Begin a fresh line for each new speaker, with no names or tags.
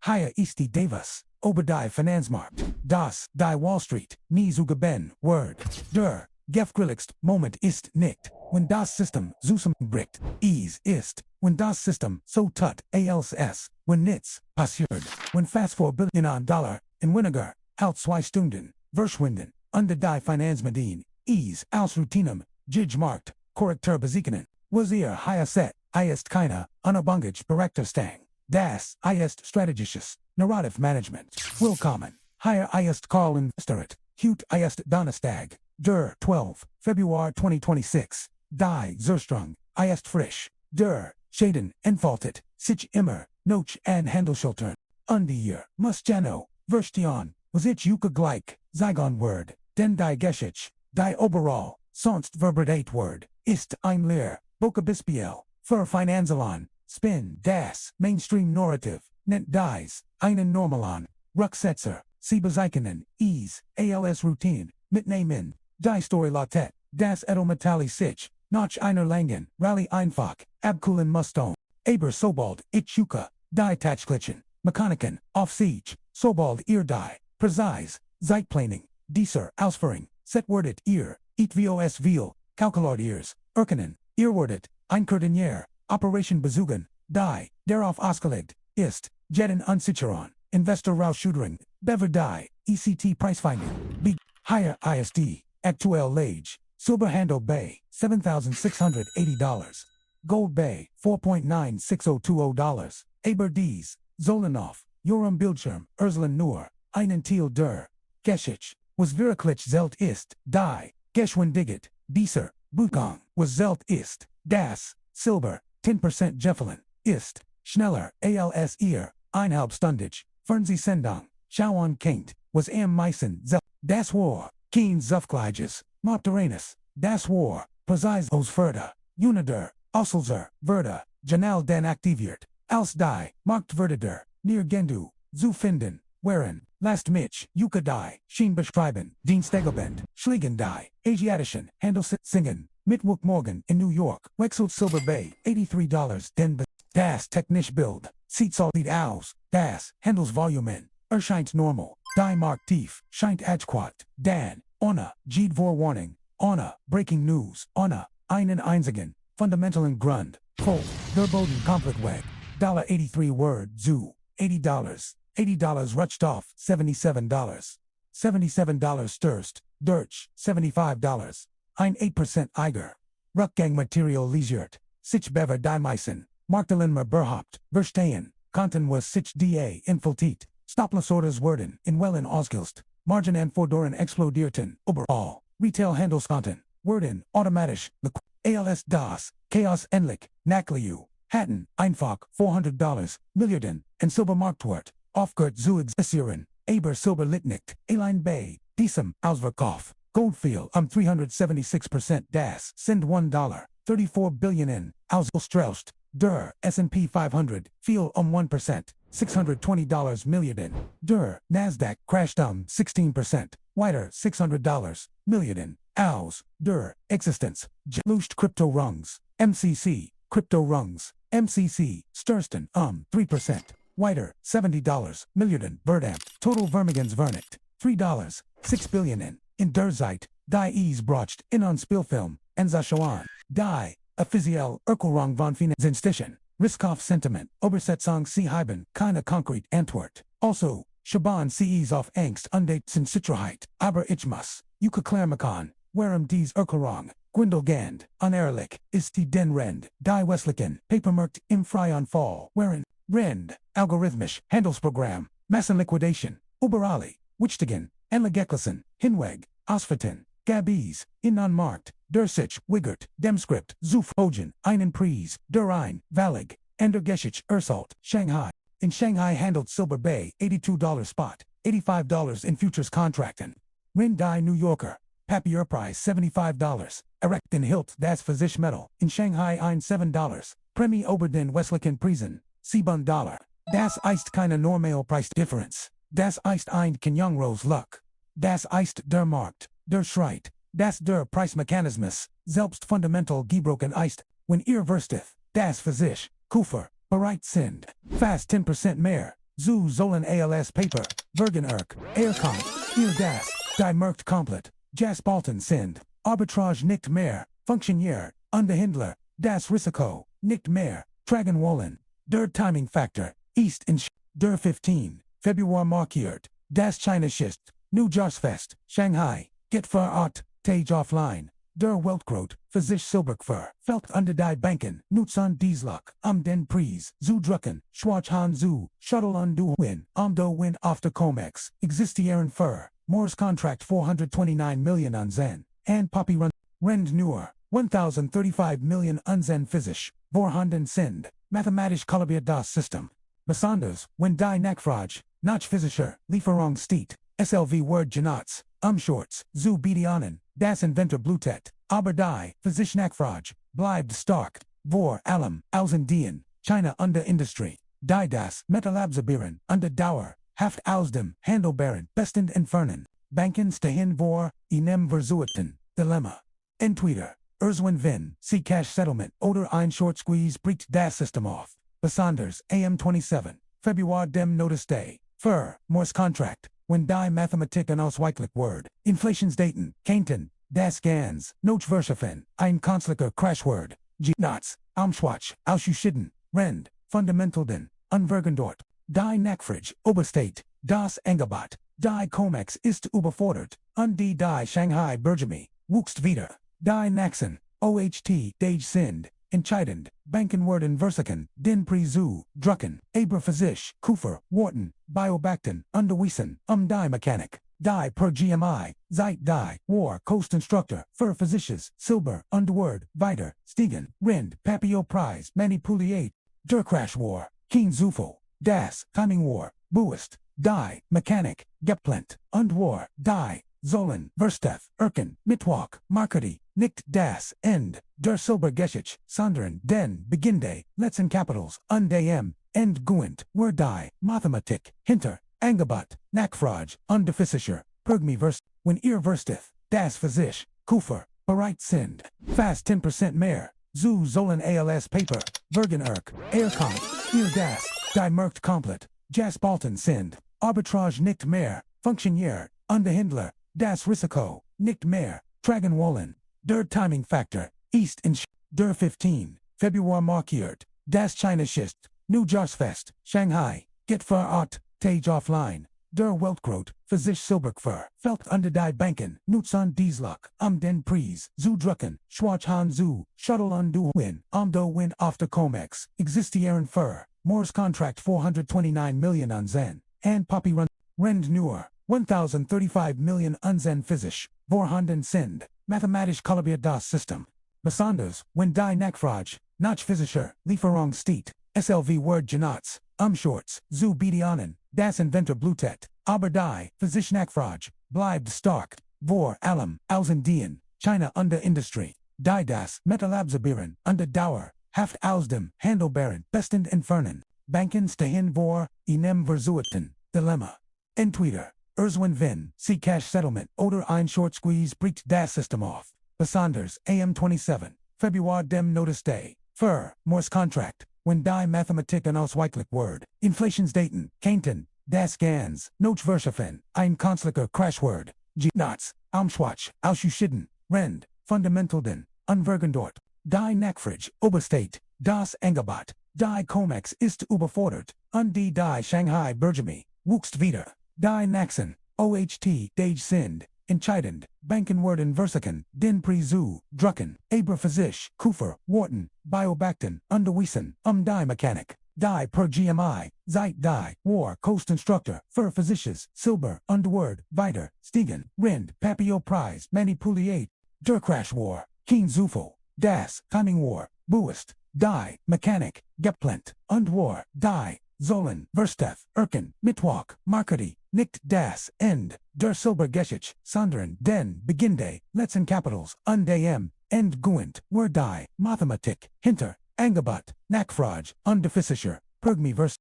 Higher Easty Davis, Obadiah Finanzmarkt, Das, Die Wall Street, Nie Zugaben, Word, Der, Gefgrilligst, Moment ist nicht, when das System zusammenbricht, ist, when das System so tut, als, when nichts passiert, when fast for $1 in weniger, als 2 Stunden, verschwinden, under die Finanzmedien, aus Routinum, Markt, Korrektur besichnen, was higher set, ist keine, unabhängig Berechterstung, das ist strategisches, narrative management, willkommen, higher ist Karl Investeret, Hut ist Donnerstag, der 12, February 2026, die Zerstrung, ist frisch, der, Schaden, entfaltet, sich immer, noch an Handelsschultern, Undier, Mustjano, Verstion, was ich Yuka gleich, Zygon Word, den die Geschich, die Oberall, sonst verbreitet Word, ist ein Lehr, Bokabispiel, für Finanzalon, Spin, das, Mainstream Narrative, Net dies, einen Normalon, Rucksetzer, Sie bezeichnen, als Routine, mitnehmen, die Story Latet, das Edelmetalli sich, nach einer langen, Rally einfach, abkühlen Muston, aber sobald, Yuka, die Tatschklitschen, Mechaniken, auf Siege, sobald die, präzise, Zeitplanning, dieser Ausführung, setwordet vos viel, Kalkulatiers, erkennen, wordet, Einkurdenier, Operation Bezugen, die, darauf ausgelegt, ist, Jeden Unsicheron, Investor Rauschudering, Bever die, ECT Pricefinding, B, Higher ISD, Actuel Lage, Silverhandle Bay, $7,680, Gold Bay, $4.96020, Aber Dies, Zolanov, Joram Bildschirm, Urslan Nur, Einen Thiel der, Geschich, was wirklich Zelt ist, die, Geschwindigkeit, dieser, Bugang, was Zelt ist, das, Silber, 10% Jeffelin, ist, schneller, als einhalbstundig, Fernsehsendung, Schauan Kaint, was Meissen, Zelt, das war, Keen Zufgleiches, Mopteranus, das war, präzise Osferda, Unider, Osselzer, Verda, Janal den aktiviert, als die, Marktverdider, near Gendu, zu finden, Waren, Last Mitch, Yuka die, Schien beschreiben, Dienstagabend, Schliegen die, Asiatischen, Handelsit singen, Mittwoch Morgen in New York, Wechselt Silver Bay, $83, den Das technisch Bild, sieht solid aus, das, Handels Volumen, erscheint normal, die Mark tief, scheint adquat, dan, Ona, Jeed Vorwarning, Ona, Breaking News, Ona, einen einzigen, fundamentalen Grund, Fold, der Boden komplett weg, $83 Word, zu, $80, $80 rutscht off, $77, $77 Sturst, Dirch, $75, ein 8% Eiger, Rückgang Material Leisert, sich Bever die Meissen, Marktelinmer Berhaupt, Verstehen, Konten was sich da infiltiert, Stopplasorders werden, in Wellen ausgelst, Margin and Fordoren explodierten, overall, Retail Handelskonten, werden, automatisch, als das, Chaos endlich, Nakliu, Hatten, einfach, $400, Milliarden, and Silbermarktwert, aufgehört zu existieren, aber Silber litnicht, Aline Bay, diesem, Ausverkauf, Goldfield 376% das, sind $1, 34 billion in, Ausgestraust, der S&P 500, fiel 1%, $620 million, der Nasdaq crashed 16%, weiter $600 million, aus, der Existenz, Luscht Crypto Rungs, MCC, Crypto Rungs, MCC, Stursten 3%, weiter $70 million, Verdamt, Total Vermigens Vernicht, $3, 6 billion in der Zeit, die Ease braucht in on Spielfilm, Enzaschoan, die, offiziell Erkelrang von Finanzinstition, Riskoff Sentiment, Obersetzung Sie haben keine konkret Antwort, also, Shaban Ces auf Angst und Sicherheit, aber ich muss, Klärmakan, warum dies Erkelrang, Gwindelgand, unehrlich, ist die den Rend, die Westlichen, Papermarkt im freien Fall, waren, Rend, algorithmisch, Handelsprogramm, Massenliquidation, Oberali, Wichtigen, Enlegeklissen, Hinweg, Osferten, Gabies, Innenmarkt, Der sich, Wigert, Demscript, Zuf, Hogen, einen Preis, Der ein, Valig, Ender Geschich, Ursalt, Shanghai. In Shanghai handled Silver Bay, $82 spot, $85 in futures contracting. Rin die New Yorker, Papier Price $75, Erect in Hilt das Physisch Metal, in Shanghai ein $7, Premi Oberden Westlichen Prisen, $7. Das ist keine normale Preis Difference. Das ist ein Kenjungrose Luck. Das ist der Markt, der Schreit, das der Preismechanismus, selbst fundamental gebrochen ist, wenn ihr versteth, das für sich, Kufer, bereit sind, fast 10% mehr, Zu Zollern als Paper, Bergen Erk, Aircom, Hier das, Die Merkt Komplet, Jas Balten sind, Arbitrage nicht mehr, Funktioniert, Unterhändler, das Risiko, nicht mehr, Tragen wollen, der Timing Factor, East in der 15, Februar markiert, das China Schist, New Jarsfest, Shanghai, Get für Art, Tage offline, der Weltgrot, Versich Silberkfur, Felt under die Banken, Nutzan Dieslock, den Preis, zu drucken, Schwarz zu, Shuttle undu win, do win auf der Comex, existieren für, Moore's contract 429 million Zen, and Poppy run, Rend nur, 1035 million Zen Physisch, vorhanden sind, mathematisch kalibriert das System. Besonders, wenn die Nachfrage, nach physischer, Lieferung steht, SLV Word Genats, Shorts, zu Bedienen, das Inventor Blutet, aber die, Physisch Nachfrage, bleibt stark, vor allem, Ausindien, China under Industrie, die das Metalabsorbieren, under Dauer, Haft aus dem Handelbaren, bestend entfernen, Banken stehen vor, inem Versuchten, Dilemma. Entweder, wenn, sie Cash Settlement, oder ein Short Squeeze bricht das System auf. Besonders, AM27, Februar dem Notice Day, für, Moore's Contract, when die Mathematik an ausweichlich Word, Inflationsdaten, Kainten, das Gans, Notchverschaffen, ein künstlicher Crashword, Knots, Schwach, Ausschütten, Rend, Fundamentalden, Unvergendort, die Nachfrage, Oberstate, das Angebot, die Comex ist überfordert, die Shanghai Bergemi, wuchst wieder, die Naxen, OHT, Dage sind, entscheidend, Bankenworden Versiken, den Prizu, Drucken, Aber Physisch, Kufer, Wharton, Biobacten, Underwiesen, die Mechanik, die per GMI, Zeit die, War, Coast Instructor, für Physisches, Silber, Underword, Weiter, Stiegen, Rind, Papio Prize, Manipuliate, Der Crash War, Keen Zufo, Das, Timing War, Buist, Die, Mechanik, Geplant, War, Die, Zollern, Versteth, Erken, Mittwoch, Markety, Nicht das, End, der Silbergeschichte, Sondern, den, Beginde, Letzten Capitals, Dem, Guent, Word die, Mathematik, Hinter, Angebot, Nachfrage, Physischer, Pergmi when ihr Versteth, das Physisch, Kufer, bereit sind, fast 10% mehr, zu Zollern als Paper, Bergen Erk, Aircom, ihr das, die Merkt Komplet, Jas Balten sind, Arbitrage nicht mehr, Funktioniert, Unterhändler, das Risiko, nicht mehr, Tragen wollen, der Timing Factor, East in der 15, Februar markiert, das China Schist, New Jarsfest, Shanghai, Get für Art, Tage offline, der Weltgrot, Versich Silberkfur, Felt under die Banken, Nutzan Dieslock, den Preis, zu drucken, Schwarz zu, Shuttle undu win, do win auf der Comex, existieren für, Moore's contract 429 million Zen, and Poppy run, Rend nur, 1035 million Zen Physisch, vorhanden sind, mathematisch kalibriert das System. Besonders, wenn die Nachfrage, nach physischer, Lieferung steht, SLV Word Genats, Shorts, zu Bedienen, das Inventor Blutet, aber die, Physisch Nachfrage, bleibt stark, vor allem, Ausindien, China under Industrie, die das Metalabsorbieren, under Dauer, Haft aus dem Handelbaren, bestend entfernen, Banken stehen vor, inem Versuchten, Dilemma. Entweder, wenn, sie Cash Settlement, oder ein Short Squeeze bricht das System auf. Besonders, AM27, Februar dem Notice Day, für, Moore's Contract, when die Mathematik an ausweichlich Word, Inflationsdaten, Kainten, das Gans, Notchverschaffen, ein künstlicher Crashword, Knots, Schwach, Ausschütten, Rend, Fundamentalden, Unvergendort, die Nachfrage, Oberstate, das Angebot, die Comex ist überfordert, die Shanghai Bergemi, wuchst wieder, die Naxen, OHT, Dage sind, entscheidend, Bankenworden Versiken, den Prizu, Drucken, Aber Physisch, Kufer, Wharton, Biobacten, Underwiesen, die Mechanik, die per GMI, Zeit die, War, Coast Instructor, für Physisches, Silber, Underword, Weiter, Stiegen, Rind, Papio Prize, Manipuliate, Der Crash War, Keen Zufo, Das, Timing War, Buist, Die, Mechanik, Geplant, War, Die, Zollern, Versteth, Erken, Mittwoch, Markety, Nicht das, End, der Silbergeschichte, Sondern, den, Beginde, Letzten Capitals, Dem, Guent, Word die, Mathematik, Hinter, Angebot, Nachfrage, Physischer, Pergmi